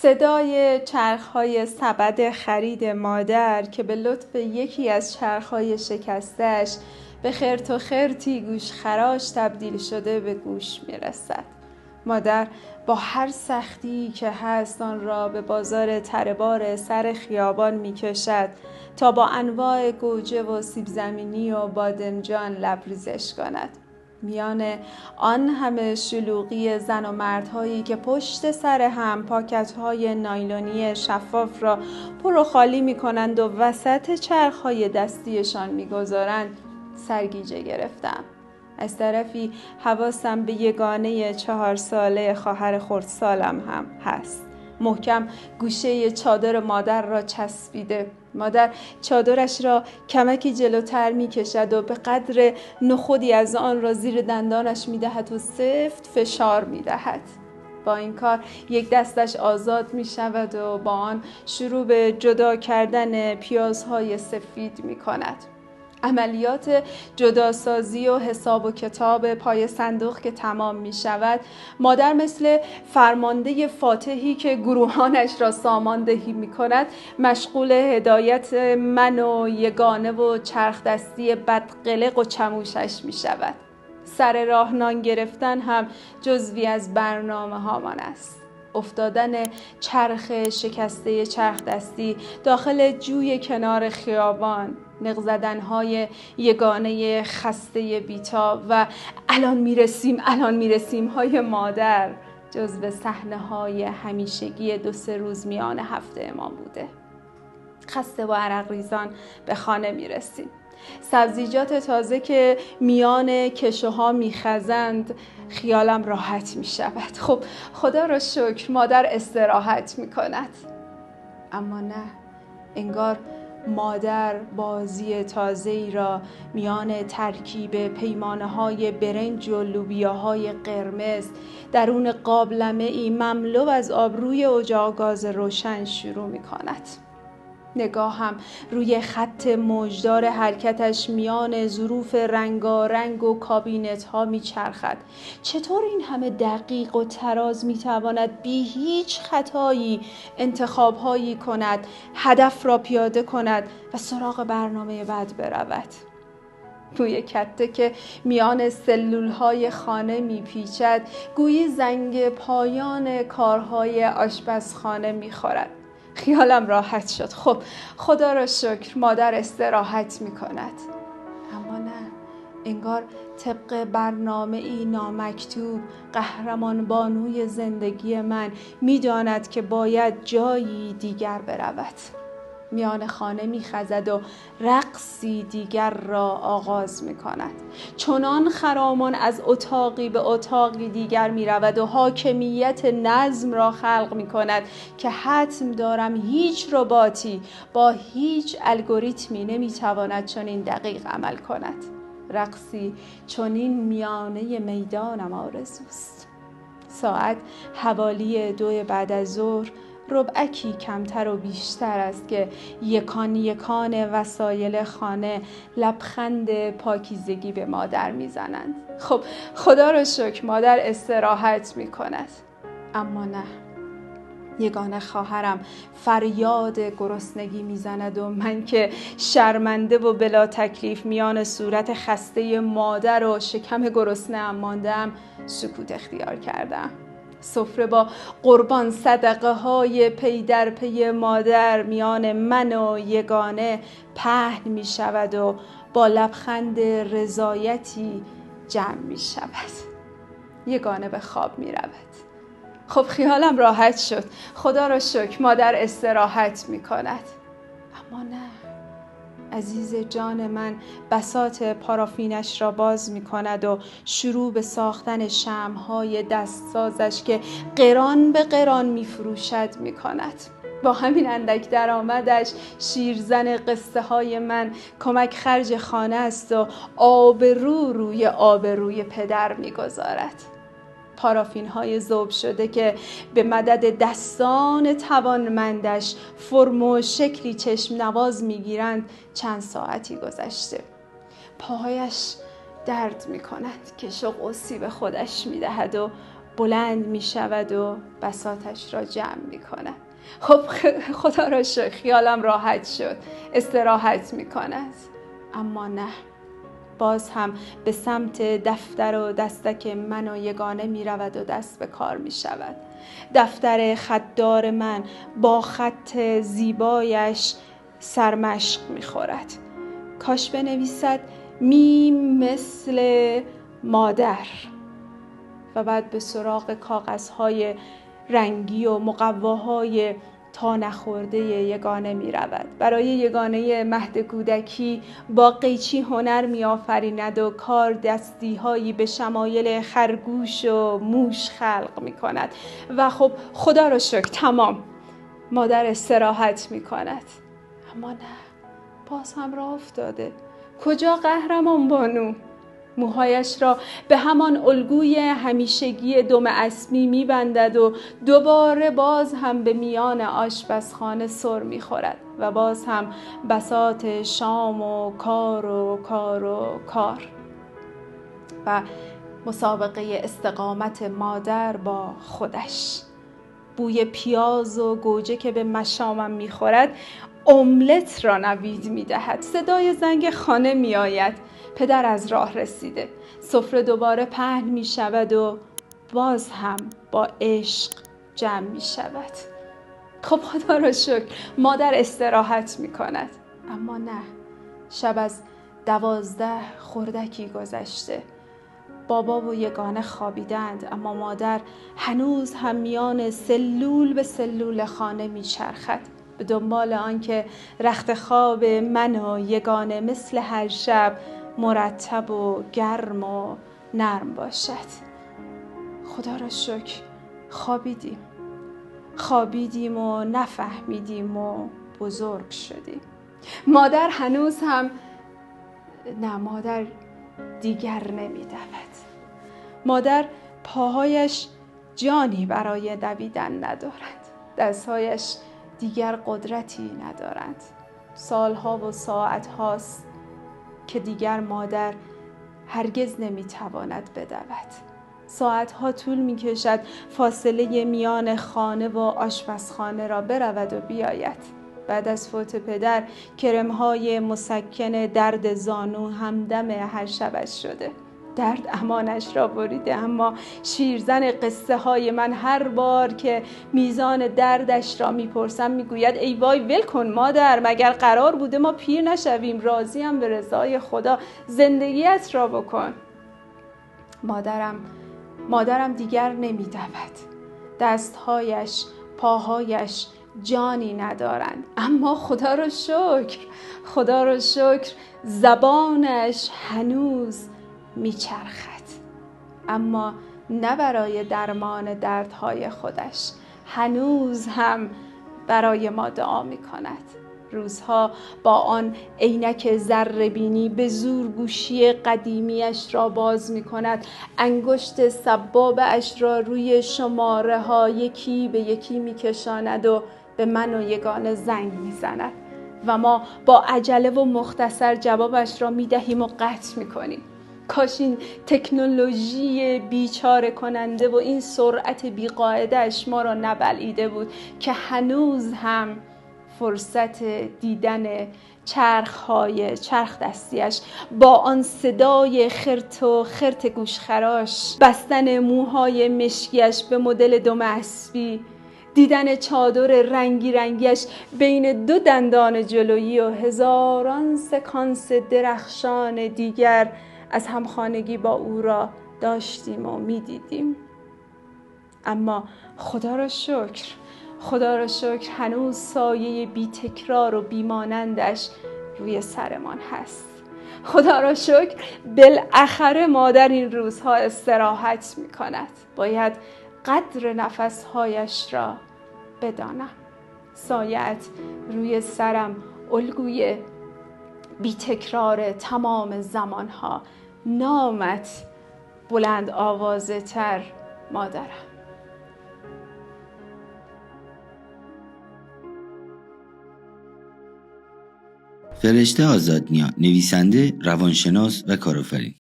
صدای چرخ‌های سبد خرید مادر که به لطف یکی از چرخ‌های شکستش به خرت و خرتی گوش خراش تبدیل شده به گوش میرسد. مادر با هر سختی که هست آن را به بازار تره‌بار سر خیابان میکشد تا با انواع گوجه و سیب زمینی و بادمجان لبریزش کند. میان آن همه شلوغی زن و مردهایی که پشت سر هم پاکت‌های نایلونی شفاف را پر و خالی می‌کنند و وسط چرخ‌های دستیشان می‌گذارند سرگیجه گرفتم. از طرفی حواسم به یگانه 4 ساله خواهر خردسالم هم هست. محکم گوشه چادر مادر را چسبیده. مادر چادرش را کمکی جلوتر می کشد و به قدر نخودی از آن را زیر دندانش می دهد و سفت فشار می دهد. با این کار یک دستش آزاد می شود و با آن شروع به جدا کردن پیازهای سفید می کند. عملیات جداسازی و حساب و کتاب پای صندوق که تمام می شود، مادر مثل فرمانده فاتحی که گروهانش را ساماندهی می کند مشغول هدایت من و یگانه و چرخ دستی بدقلق و چموشش می شود. سر راه نان گرفتن هم جزوی از برنامه هامان است. افتادن چرخ شکسته چرخ دستی داخل جوی کنار خیابان، نق زدن‌های یگانه خسته بیتاب و الان میرسیم های مادر جزو صحنه‌های همیشگی 2-3 روز میان هفته ما بوده. خسته و عرق ریزان به خانه میرسیم. سبزیجات تازه که میان کشوها میخزند خیالم راحت میشود. خب خدا را شکر مادر استراحت میکند. اما نه، انگار مادر بازی تازه‌ای را میان ترکیب پیمانه‌های برنج و لوبیاهای قرمز درون قابلمه‌ای مملو از آبروی اجاق گاز روشن شروع میکند. نگاهم روی خط موجدار حرکتش میان ظروف رنگارنگ و کابینت ها میچرخد. چطور این همه دقیق و تراز میتواند بی هیچ خطایی انتخاب هایی کند، هدف را پیاده کند و سراغ برنامه بعد برود؟ روی کته که میان سلول های خانه میپیچد گویی زنگ پایان کارهای آشپزخانه میخورد. خیالم راحت شد. خب خدا را شکر مادر استراحت می کند. اما نه، انگار طبق برنامه ای نامکتوب قهرمان بانوی زندگی من می داند که باید جایی دیگر برود. میان خانه می خزد و رقصی دیگر را آغاز می کند. چنان خرامان از اتاقی به اتاقی دیگر می رود و حاکمیت نظم را خلق می کند که حتم دارم هیچ رباتی با هیچ الگوریتمی نمی تواند چنین دقیق عمل کند. رقصی چنین میانه میدانم آرزوست. ساعت حوالی 2 بعد از ظهر، ربعکی کمتر و بیشتر است که یکان وسایل خانه لبخند پاکیزگی به مادر میزنند. خب خدا را شکر مادر استراحت میکند. اما نه، یگانه خواهرم فریاد گرسنگی میزند و من که شرمنده و بلا تکلیف میان صورت خسته مادر و شکم گرسنه‌ام ماندم، سکوت اختیار کردم. سفره با قربان صدقه های پی در پی مادر میان من و یگانه پهن می شود و با لبخند رضایتی جمع می شود. یگانه به خواب می رود. خب خیالم راحت شد. خدا را شکر مادر استراحت می کند. اما نه، عزیز جان من بساط پارافینش را باز می کند و شروع به ساختن شمع‌های دستسازش که قران به قران می فروشد می کند. با همین اندک درآمدش شیرزن قصه های من کمک خرج خانه است و آبرو روی آبروی پدر می گذارد. پارافین های ذوب شده که به مدد دستان توانمندش فرم و شکلی چشم نواز میگیرند چند ساعتی گذشته. پاهایش درد می کند که شق و سیب خودش می دهد و بلند می شود و بساطش را جمع می کند. خب خدا را شکر خیالم راحت شد، استراحت می کند. اما نه، باز هم به سمت دفتر و دستک من و یگانه می رود و دست به کار می شود. دفتر خطدار من با خط زیبایش سرمشق می خورد. کاش بنویسد میم مثل مادر و بعد به سراغ کاغذهای رنگی و مقواهای تا نخورده یگانه می رود. برای یگانه مهد کودکی با قیچی هنر می آفریند و کار دستی هایی به شمایل خرگوش و موش خلق می کند و خب خدا را شکر تمام. مادر استراحت می کند. اما نه، باز هم راه افتاده. کجا قهرمان بانو؟ موهایش را به همان الگوی همیشگی دم اسبی می‌بندد و دوباره باز هم به میان آشپزخانه سر می‌خورد و باز هم بساط شام و کار و کار و کار و مسابقه استقامت مادر با خودش. بوی پیاز و گوجه که به مشامم می‌خورد املت را نوید می‌دهد. صدای زنگ خانه می‌آید. پدر از راه رسیده. سفره دوباره پهن می شود و باز هم با عشق جمع می شود. خب خدا را شکر مادر استراحت می کند. اما نه، شب از 12 خردکی گذشته. بابا و یگانه خوابیدند، اما مادر هنوز هم میان سلول به سلول خانه می چرخد، به دنبال آنکه رخت خواب من و یگانه مثل هر شب مرتب و گرم و نرم باشد. خدا را شکر خوابیدیم و نفهمیدیم و بزرگ شدیم. مادر هنوز هم نه، مادر دیگر نمی دود. مادر پاهایش جانی برای دویدن ندارد. دستهایش دیگر قدرتی ندارند. سالها و ساعت هاست که دیگر مادر هرگز نمیتواند بدود. ساعتها طول میکشد فاصله میان خانه و آشپزخانه را برود و بیاید. بعد از فوت پدر کرمهای مسکن درد زانو همدم هر شبش شده. درد امانش را بریده، اما شیرزن قصه های من هر بار که میزان دردش را میپرسم میگوید ای وای ول کن مادر، مگر قرار بوده ما پیر نشویم؟ راضیم به رضای خدا، زندگیت را بکن. مادرم دیگر نمیدود. دستهایش، پاهایش جانی ندارند، اما خدا را شکر زبانش هنوز میچرخد، اما نه برای درمان دردهای خودش، هنوز هم برای ما دعا میکند. روزها با آن عینک ذره‌بینی به زور گوشی قدیمیش را باز میکند، انگشت سبابه‌اش را روی شماره ها یکی به یکی میکشاند و به من و یگانه زنگ میزند و ما با عجله و مختصر جوابش را میدهیم و قطع میکنیم. کاش این تکنولوژی بیچاره کننده و این سرعت بیقاعده‌اش ما را نبلعیده بود که هنوز هم فرصت دیدن چرخ دستیش با آن صدای خرت و خرت گوشخراش، بستن موهای مشکیش به مدل دم اسبی، دیدن چادر رنگی رنگیش بین دو دندان جلویی و هزاران سکانس درخشان دیگر از همخانگی با او را داشتیم و میدیدیم. اما خدا را شکر هنوز سایه بی تکرار و بیمانندش روی سرمان هست. خدا را شکر بالاخره مادر این روزها استراحت می کند. باید قدر نفسهایش را بدانم. سایه‌ات روی سرم الگوی بی تکرار تمام زمانها، نامت بلند آوازه تر مادرم. فرشته آزادنیا، نویسنده، روانشناس و کارآفرین.